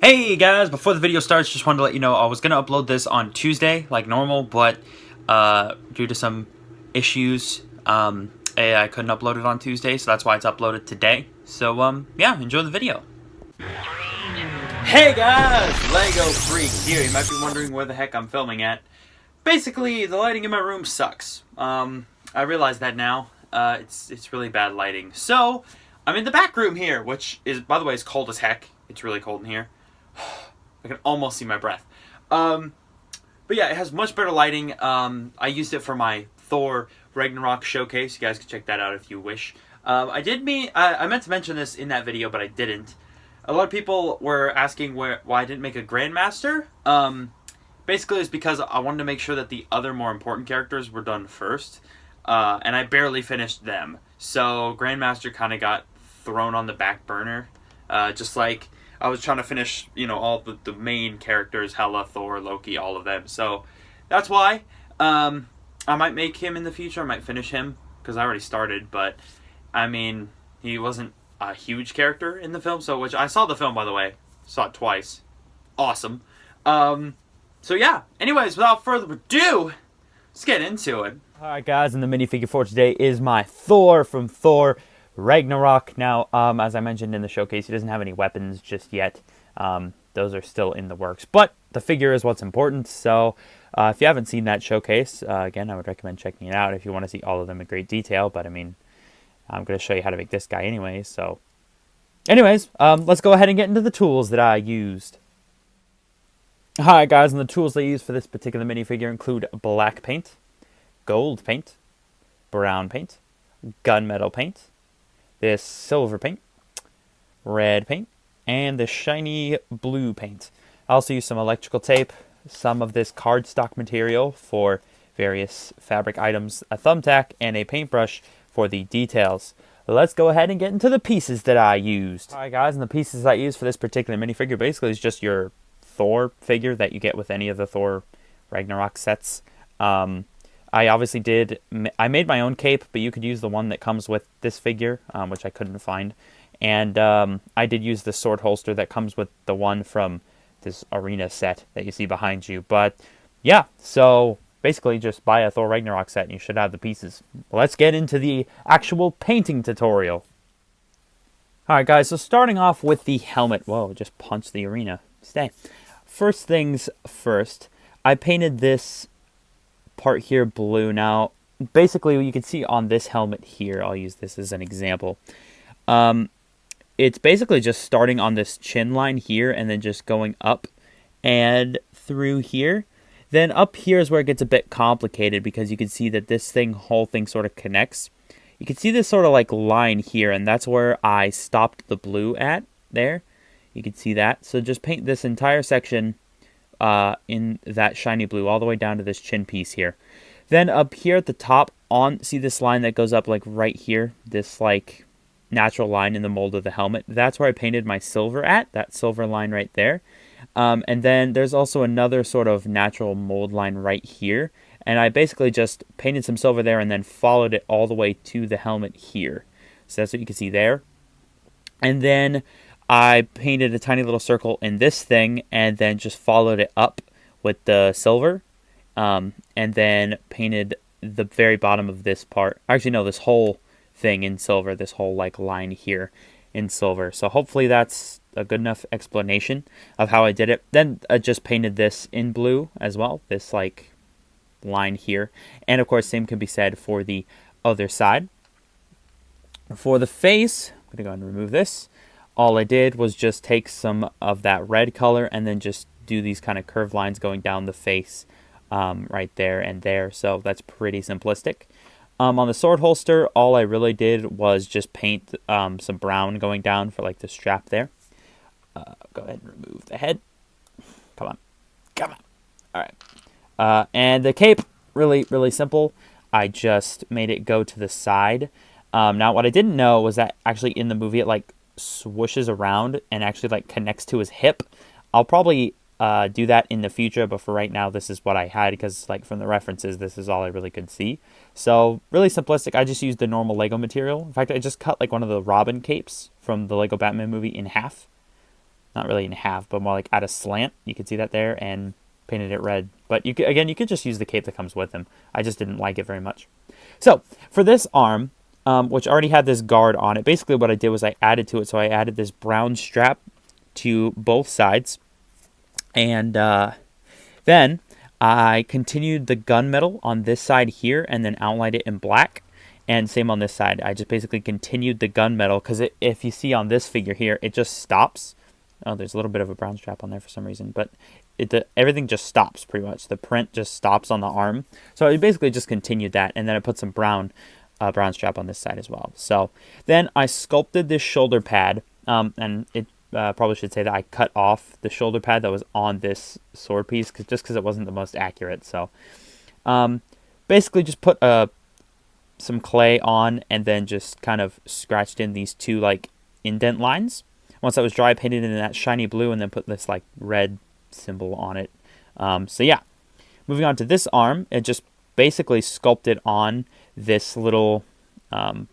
Hey guys, before the video starts, just wanted to let you know I was going to upload this on Tuesday like normal, but due to some issues, I couldn't upload it on Tuesday, so that's why it's uploaded today. So, yeah, enjoy the video. Hey guys, Lego Freak here. You might be wondering where the heck I'm filming at. Basically, the lighting in my room sucks. I realize that now. It's really bad lighting. So, I'm in the back room here, which is, by the way, is cold as heck. It's really cold in here. I can almost see my breath. But yeah, it has much better lighting. I used it for my Thor Ragnarok showcase. You guys can check that out if you wish. I meant to mention this in that video, but I didn't. A lot of people were asking why I didn't make a Grandmaster. Basically, it's because I wanted to make sure that the other more important characters were done first. And I barely finished them. So Grandmaster kind of got thrown on the back burner. Just like I was trying to finish, all the main characters, Hela, Thor, Loki, all of them. So that's why. I might make him in the future. I might finish him because I already started. But, I mean, he wasn't a huge character in the film. Which I saw the film, by the way. Saw it twice. Awesome. So, yeah. Anyways, without further ado, let's get into it. Alright, guys. And the minifigure for today is my Thor from Thor Ragnarok. Now, as I mentioned in the showcase, he doesn't have any weapons just yet. Those are still in the works. But the figure is what's important. So, if you haven't seen that showcase, again, I would recommend checking it out if you want to see all of them in great detail. But, I mean, I'm going to show you how to make this guy anyway. So, anyways, let's go ahead and get into the tools that I used. Alright, guys, and the tools I used for this particular minifigure include black paint, gold paint, brown paint, gunmetal paint, this silver paint, red paint, and the shiny blue paint. I also used some electrical tape, some of this cardstock material for various fabric items, a thumbtack, and a paintbrush for the details. Let's go ahead and get into the pieces that I used. Alright, guys, and the pieces I used for this particular minifigure basically is just your Thor figure that you get with any of the Thor Ragnarok sets. I made my own cape, but you could use the one that comes with this figure, which I couldn't find. And I did use the sword holster that comes with the one from this arena set that you see behind you. But yeah, so basically just buy a Thor Ragnarok set and you should have the pieces. Let's get into the actual painting tutorial. Alright, guys, so starting off with the helmet. Whoa, just punched the arena. Stay. First things first, I painted this part here blue. Now, basically, you can see on this helmet here, I'll use this as an example. It's basically just starting on this chin line here and then just going up and through here. Then up here is where it gets a bit complicated because you can see that this whole thing sort of connects. You can see this sort of like line here, and that's where I stopped the blue at there. You can see that. So just paint this entire section in that shiny blue all the way down to this chin piece here. Then up here at the top, see this line that goes up like right here, this like natural line in the mold of the helmet. That's where I painted my silver at, that silver line right there. And then there's also another sort of natural mold line right here. And I basically just painted some silver there and then followed it all the way to the helmet here. So that's what you can see there. And then I painted a tiny little circle in this thing and then just followed it up with the silver. And then painted the very bottom of this part. Actually, no, this whole thing in silver, this whole like line here in silver. So hopefully that's a good enough explanation of how I did it. Then I just painted this in blue as well, this like line here. And of course, same can be said for the other side. For the face, I'm going to go ahead and remove this. All I did was just take some of that red color and then just do these kind of curved lines going down the face right there and there. So that's pretty simplistic. On the sword holster, all I really did was just paint some brown going down for like the strap there. Go ahead and remove the head. Come on. Come on. All right. And the cape, really, really simple. I just made it go to the side. Now, what I didn't know was that actually in the movie it like swooshes around and actually like connects to his hip. I'll probably do that in the future, but for right now this is what I had because like from the references this is all I really could see. So really simplistic. I just used the normal Lego material. In fact, I just cut like one of the Robin capes from the Lego Batman movie in half. not really in half, but more like at a slant. You can see that there, and painted it red. But you could, again, you could just use the cape that comes with him. I just didn't like it very much. So for this arm, which already had this guard on it, basically what I did was I added to it. So I added this brown strap to both sides, and then I continued the gunmetal on this side here, and then outlined it in black. And same on this side. I just basically continued the gunmetal because if you see on this figure here, it just stops. Oh, there's a little bit of a brown strap on there for some reason, but everything just stops pretty much. The print just stops on the arm. So I basically just continued that, and then I put some brown strap on this side as well. So then I sculpted this shoulder pad, and it probably should say that I cut off the shoulder pad that was on this sword piece just because it wasn't the most accurate. So basically just put some clay on, and then just kind of scratched in these two like indent lines. Once that was dry, I painted it in that shiny blue, and then put this like red symbol on it. So yeah, moving on to this arm, it just basically sculpted on this little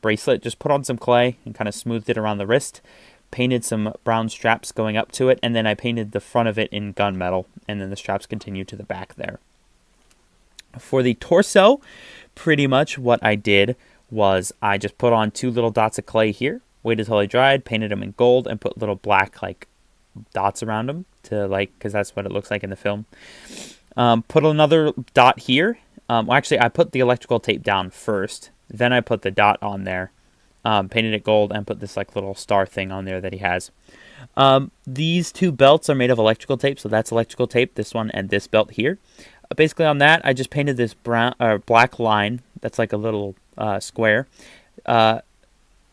bracelet. Just put on some clay and kind of smoothed it around the wrist. Painted some brown straps going up to it, and then I painted the front of it in gunmetal, and then the straps continue to the back there. For the torso, pretty much what I did was I just put on 2 little dots of clay here, waited till they dried, painted them in gold, and put little black like dots around them to like, because that's what it looks like in the film. Put another dot here. Actually, I put the electrical tape down first, then I put the dot on there, painted it gold, and put this like little star thing on there that he has. These 2 belts are made of electrical tape, so that's electrical tape, this one and this belt here. Basically on that, I just painted this black line that's like a little square. A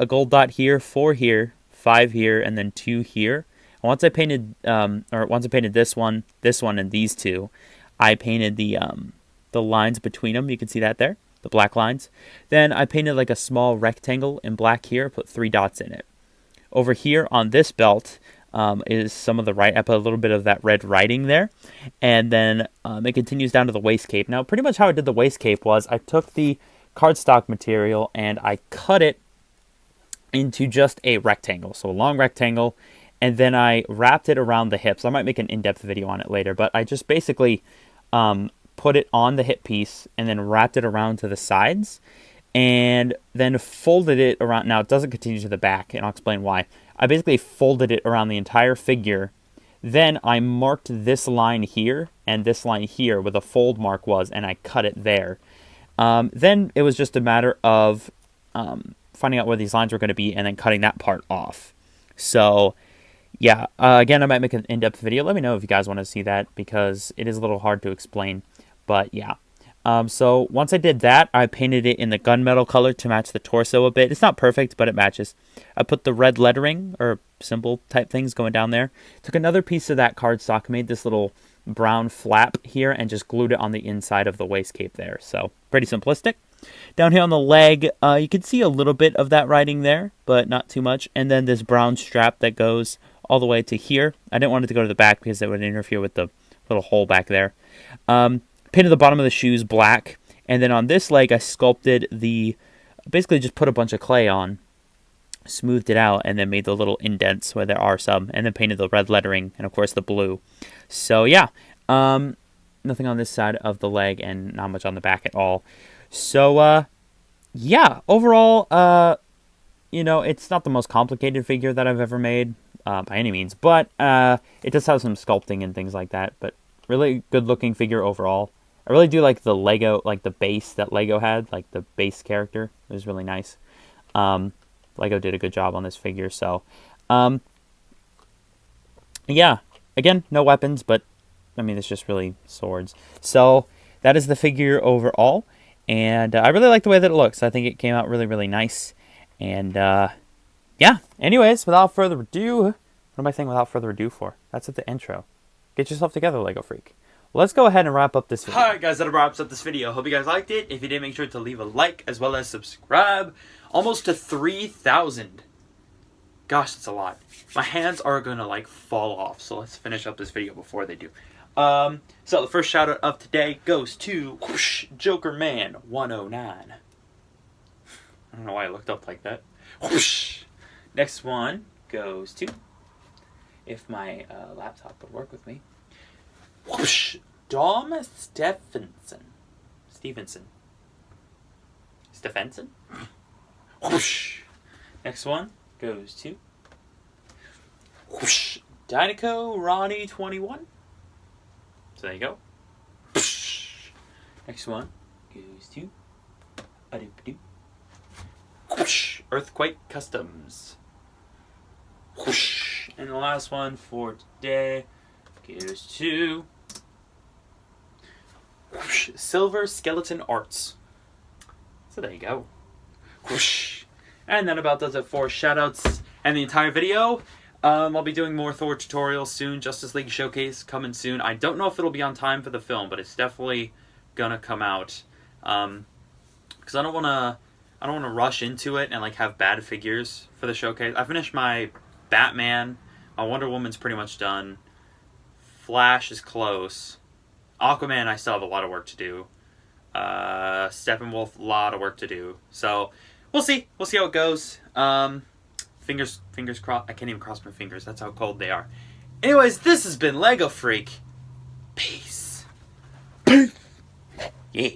gold dot here, 4 here, 5 here, and then 2 here. And once I painted this one, and these 2, I painted the lines between them. You can see that there, the black lines. Then I painted like a small rectangle in black here, put 3 dots in it. Over here on this belt is some of the I put a little bit of that red writing there, and then it continues down to the waist cape. Now, pretty much how I did the waist cape was I took the cardstock material and I cut it into just a rectangle, so a long rectangle, and then I wrapped it around the hips. I might make an in-depth video on it later, but I just basically put it on the hip piece and then wrapped it around to the sides, and then folded it around. Now, it doesn't continue to the back, and I'll explain why. I basically folded it around the entire figure. Then I marked this line here and this line here where the fold mark was, and I cut it there. Then it was just a matter of finding out where these lines were going to be and then cutting that part off. So, yeah, again, I might make an in-depth video. Let me know if you guys want to see that, because it is a little hard to explain. But, yeah. So once I did that, I painted it in the gunmetal color to match the torso a bit. It's not perfect, but it matches. I put the red lettering or symbol type things going down there. Took another piece of that cardstock, made this little brown flap here, and just glued it on the inside of the waist cape there. So pretty simplistic. Down here on the leg, you can see a little bit of that writing there, but not too much. And then this brown strap that goes all the way to here. I didn't want it to go to the back because it would interfere with the little hole back there. Painted the bottom of the shoes black, and then on this leg I sculpted basically just put a bunch of clay on, smoothed it out, and then made the little indents where there are some, and then painted the red lettering and of course the blue. So yeah, nothing on this side of the leg and not much on the back at all. So yeah, overall, it's not the most complicated figure that I've ever made by any means, but it does have some sculpting and things like that. But really good looking figure overall. I really do like the Lego, like the base that Lego had, like the base character. It was really nice. Lego did a good job on this figure. So, yeah, again, no weapons, but I mean, it's just really swords. So that is the figure overall. And I really like the way that it looks. I think it came out really, really nice. And yeah, anyways, without further ado, what am I saying without further ado for? That's at the intro. Get yourself together, Lego Freak. Let's go ahead and wrap up this video. Alright guys, that wraps up this video. Hope you guys liked it. If you did, make sure to leave a like as well as subscribe. Almost to 3,000. Gosh, that's a lot. My hands are gonna like fall off, so let's finish up this video before they do. So the first shout out of today goes to Joker Man 109. I don't know why I looked up like that. Next one goes to if my laptop would work with me. Whoosh! Dom Stephenson. Whoosh! Next one goes to whoosh! Dynaco Ronnie 21. So there you go. Whoosh! Next one goes to whoosh! Earthquake Customs. Whoosh! And the last one for today goes to whoosh! Silver Skeleton Arts. So there you go. Whoosh! And that about does it for shoutouts and the entire video. I'll be doing more Thor tutorials soon. Justice League Showcase coming soon. I don't know if it'll be on time for the film, but it's definitely gonna come out. Because I don't wanna rush into it and like have bad figures for the showcase. I finished my Batman. My Wonder Woman's pretty much done. Flash is close. Aquaman, I still have a lot of work to do. Steppenwolf, a lot of work to do. So we'll see. We'll see how it goes. Fingers crossed. I can't even cross my fingers. That's how cold they are. Anyways, this has been Lego Freak. Peace. Peace. Yeah.